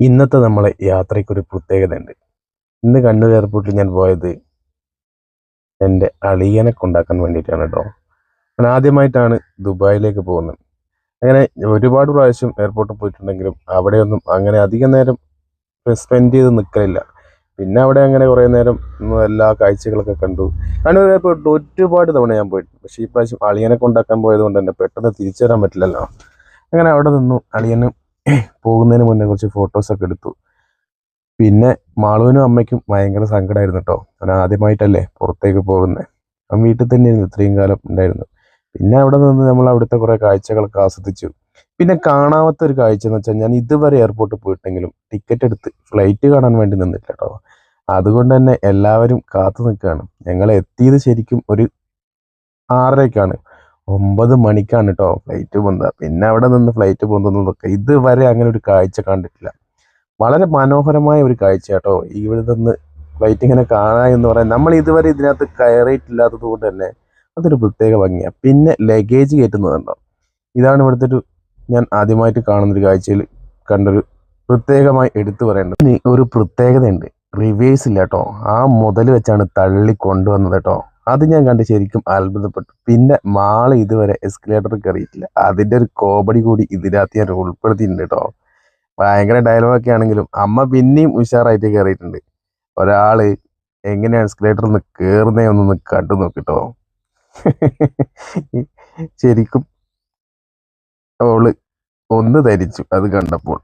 ഇന്നത്തെ നമ്മളെ യാത്രയ്ക്കൊരു പ്രത്യേകതയുണ്ട്. ഇന്ന് കണ്ണൂർ എയർപോർട്ടിൽ ഞാൻ പോയത് എൻ്റെ അളിയനെ കൊണ്ടാക്കാൻ വേണ്ടിയിട്ടാണ് കേട്ടോ. ഞാൻ ആദ്യമായിട്ടാണ് ദുബായിലേക്ക് പോകുന്നത്. അങ്ങനെ ഒരുപാട് പ്രാവശ്യം എയർപോർട്ടിൽ പോയിട്ടുണ്ടെങ്കിലും അവിടെയൊന്നും അങ്ങനെ അധികം നേരം സ്പെൻഡ് ചെയ്ത് നിൽക്കലില്ല. പിന്നെ അവിടെ അങ്ങനെ കുറേ നേരം എല്ലാ കാഴ്ചകളൊക്കെ കണ്ടു. കണ്ണൂർ എയർപോർട്ടിൽ ഒരുപാട് തവണ ഞാൻ പോയിട്ടുണ്ട്. പക്ഷേ ഈ പ്രാവശ്യം അളിയനെ കൊണ്ടാക്കാൻ പോയത് കൊണ്ട് തന്നെ പെട്ടെന്ന് തിരിച്ചു വരാൻ പറ്റില്ലല്ലോ. അങ്ങനെ അവിടെ നിന്നു. അളിയന് പോകുന്നതിന് മുന്നേ കുറച്ച് ഫോട്ടോസൊക്കെ എടുത്തു. പിന്നെ മാളുവിനും അമ്മയ്ക്കും ഭയങ്കര സങ്കടമായിരുന്നു കേട്ടോ. ഞാൻ ആദ്യമായിട്ടല്ലേ പുറത്തേക്ക് പോകുന്നത്. അവൻ വീട്ടിൽ തന്നെയായിരുന്നു ഇത്രയും കാലം ഉണ്ടായിരുന്നു. പിന്നെ അവിടെ നിന്ന് നമ്മൾ അവിടുത്തെ കുറേ കാഴ്ചകളൊക്കെ ആസ്വദിച്ചു. പിന്നെ കാണാത്ത ഒരു കാഴ്ച എന്ന് വെച്ചാൽ, ഞാൻ ഇതുവരെ എയർപോർട്ടിൽ പോയിട്ടെങ്കിലും ടിക്കറ്റ് എടുത്ത് ഫ്ലൈറ്റ് കാണാൻ വേണ്ടി നിന്നില്ല കേട്ടോ. അതുകൊണ്ട് തന്നെ എല്ലാവരും കാത്തു നിൽക്കുകയാണ്. ഞങ്ങൾ എത്തിയത് ശരിക്കും ഒരു 6:30ക്കാണ്. 9 മണിക്കാണ് കേട്ടോ ഫ്ലൈറ്റ് പോകുന്നത്. പിന്നെ അവിടെ നിന്ന് ഫ്ലൈറ്റ് പോകുന്നതൊക്കെ ഇതുവരെ അങ്ങനെ ഒരു കാഴ്ച കണ്ടിട്ടില്ല. വളരെ മനോഹരമായ ഒരു കാഴ്ച കേട്ടോ ഇവിടെ നിന്ന് ഫ്ലൈറ്റ് ഇങ്ങനെ കാണുക എന്ന് പറയാൻ. നമ്മൾ ഇതുവരെ ഇതിനകത്ത് കയറിയിട്ടില്ലാത്തത് കൊണ്ട് തന്നെ അതൊരു പ്രത്യേക ഭംഗിയാണ്. പിന്നെ ലഗേജ് കയറ്റുന്നതുണ്ടോ, ഇതാണ് ഇവിടുത്തെ ഞാൻ ആദ്യമായിട്ട് കാണുന്നൊരു കാഴ്ചയിൽ കണ്ടൊരു പ്രത്യേകമായി എടുത്തു പറയേണ്ടത്. ഇനി ഒരു പ്രത്യേകതയുണ്ട്, റിവേഴ്സ് ഇല്ല കേട്ടോ. ആ മുതൽ വെച്ചാണ് തള്ളി കൊണ്ടുവന്നത് കേട്ടോ. അത് ഞാൻ കണ്ട് ശരിക്കും അത്ഭുതപ്പെട്ടു. പിന്നെ മാള് ഇതുവരെ എസ്കലേറ്റർ കയറിയിട്ടില്ല. അതിൻ്റെ ഒരു കോമഡി കൂടി ഇതിനകത്ത് ഞാൻ ഉൾപ്പെടുത്തിയിട്ടുണ്ട് കേട്ടോ. ഭയങ്കര ഡയലോഗൊക്കെ ആണെങ്കിലും അമ്മ പിന്നെയും ഉഷാറായിട്ട് കയറിയിട്ടുണ്ട്. ഒരാള് എങ്ങനെയാണ് എസ്കലേറ്ററിൽ നിന്ന് കയറുന്നേ ഒന്നൊന്ന് കണ്ടു നോക്കിട്ടോ. ശരിക്കും അവള് ഒന്ന് ധരിച്ചു അത് കണ്ടപ്പോൾ.